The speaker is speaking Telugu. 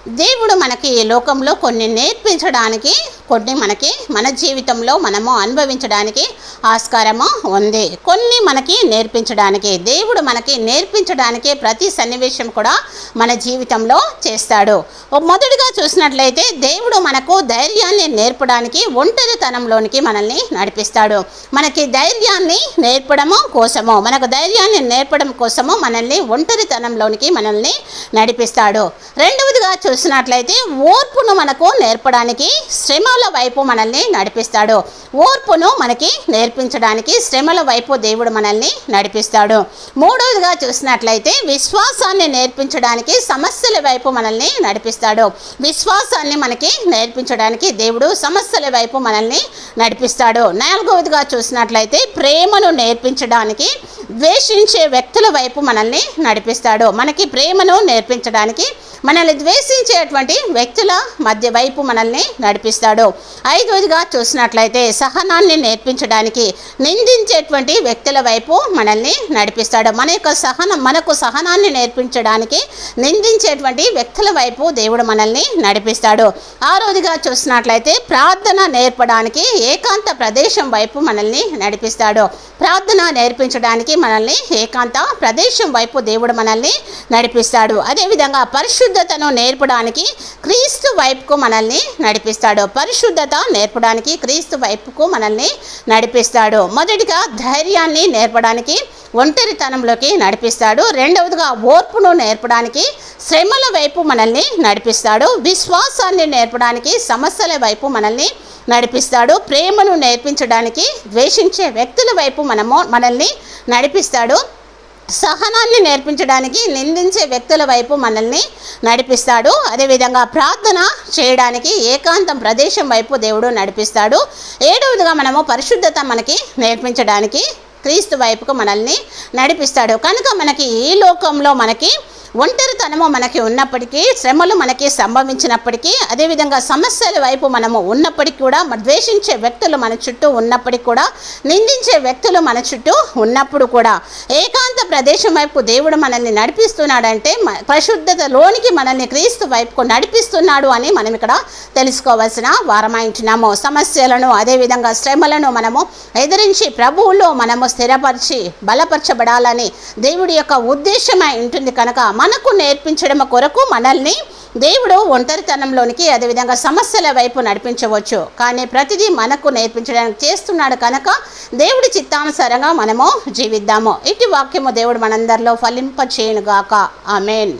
దేవుడు మనకి ఈ లోకంలో కొన్ని నేర్పించడానికి, కొన్ని మనకి మన జీవితంలో మనము అనుభవించడానికి ఆస్కారము ఉంది. కొన్ని మనకి నేర్పించడానికి, దేవుడు మనకి నేర్పించడానికి ప్రతి సన్నివేశం కూడా మన జీవితంలో చేస్తాడు. మొదటిగా చూసినట్లయితే దేవుడు మనకు ధైర్యాన్ని నేర్పడానికి, ఒంటరితనంలోనికి మనల్ని నడిపిస్తాడు. మనకి ధైర్యాన్ని నేర్పడము కోసము, మనకు ధైర్యాన్ని నేర్పడం కోసము మనల్ని ఒంటరితనంలోనికి మనల్ని నడిపిస్తాడు. రెండవదిగా చూసినట్లయితే ఓర్పును మనకు నేర్పడానికి శ్రమల వైపు మనల్ని నడిపిస్తాడు. ఓర్పును మనకి నేర్పించడానికి శ్రమల వైపు దేవుడు మనల్ని నడిపిస్తాడు. మూడవదిగా చూసినట్లయితే విశ్వాసాన్ని నేర్పించడానికి సమస్యల వైపు మనల్ని నడిపిస్తాడు. విశ్వాసాన్ని మనకి నేర్పించడానికి దేవుడు సమస్యల వైపు మనల్ని నడిపిస్తాడు. నాలుగవదిగా చూసినట్లయితే ప్రేమను నేర్పించడానికి ద్వేషించే వ్యక్తుల వైపు మనల్ని నడిపిస్తాడు. మనకి ప్రేమను నేర్పించడానికి మనల్ని ద్వేషించేటువంటి వ్యక్తుల మధ్య వైపు మనల్ని నడిపిస్తాడు. ఐదవదిగా చూసినట్లయితే సహనాన్ని నేర్పించడానికి నిందించేటువంటి వ్యక్తుల వైపు మనల్ని నడిపిస్తాడు. మనకు సహనాన్ని నేర్పించడానికి నిందించేటువంటి వ్యక్తుల వైపు దేవుడు మనల్ని నడిపిస్తాడు. ఆరోదిగా చూసినట్లయితే ప్రార్థన నేర్పడానికి ఏకాంత ప్రదేశం వైపు మనల్ని నడిపిస్తాడు. ప్రార్థన నేర్పించడానికి మనల్ని ఏకాంత ప్రదేశం వైపు దేవుడు మనల్ని నడిపిస్తాడు. అదేవిధంగా పరిశుద్ధతను నేర్పడానికి క్రీస్తు వైపుకు మనల్ని నడిపిస్తాడు. పరిశుద్ధత నేర్పడానికి క్రీస్తు వైపుకు మనల్ని నడిపిస్తాడు. మొదటిగా ధైర్యాన్ని నేర్పడానికి ఒంటరితనంలోకి నడిపిస్తాడు. రెండవదిగా ఓర్పును నేర్పడానికి శ్రమల వైపు మనల్ని నడిపిస్తాడు. విశ్వాసాన్ని నేర్పడానికి సమస్యల వైపు మనల్ని నడిపిస్తాడు. ప్రేమను నేర్పించడానికి ద్వేషించే వ్యక్తుల వైపు మనల్ని నడిపిస్తాడు. సహనాన్ని నేర్పించడానికి నిందించే వ్యక్తుల వైపు మనల్ని నడిపిస్తాడు. అదేవిధంగా ప్రార్థన చేయడానికి ఏకాంతం ప్రదేశం వైపు దేవుడు నడిపిస్తాడు. ఏడవదిగా మనము పరిశుద్ధత మనకి నేర్పించడానికి క్రీస్తు వైపుకు మనల్ని నడిపిస్తాడు. కనుక మనకి ఈ లోకంలో మనకి ఒంటరితనము మనకి ఉన్నప్పటికీ, శ్రమలు మనకి సంభవించినప్పటికీ, అదేవిధంగా సమస్యల వైపు మనము ఉన్నప్పటికీ కూడా, ద్వేషించే వ్యక్తులు మన చుట్టూ ఉన్నప్పటికీ కూడా, నిందించే వ్యక్తులు మన చుట్టూ ఉన్నప్పుడు కూడా ఏకాంత ప్రదేశం వైపు దేవుడు మనల్ని నడిపిస్తున్నాడంటే పరిశుద్ధతలోనికి మనల్ని క్రీస్తు వైపుకు నడిపిస్తున్నాడు అని మనం ఇక్కడ తెలుసుకోవాల్సిన వారమైంటున్నాము. సమస్యలను అదేవిధంగా శ్రమలను మనము ఎదిరించి ప్రభువులో మనము స్థిరపరిచి బలపరచబడాలని దేవుడి యొక్క ఉద్దేశమై ఉంటుంది. కనుక మనకు నేర్పించడం కొరకు మనల్ని దేవుడు ఒంటరితనంలోనికి అదేవిధంగా సమస్యల వైపు నడిపించవచ్చు. కానీ ప్రతిదీ మనకు నేర్పించడానికి చేస్తున్నాడు. కనుక దేవుడి చిత్తానుసారంగా మనము జీవిద్దాము. ఇటు వాక్యము దేవుడు మనందరిలో ఫలింపచేయునుగాక. ఆమేన్.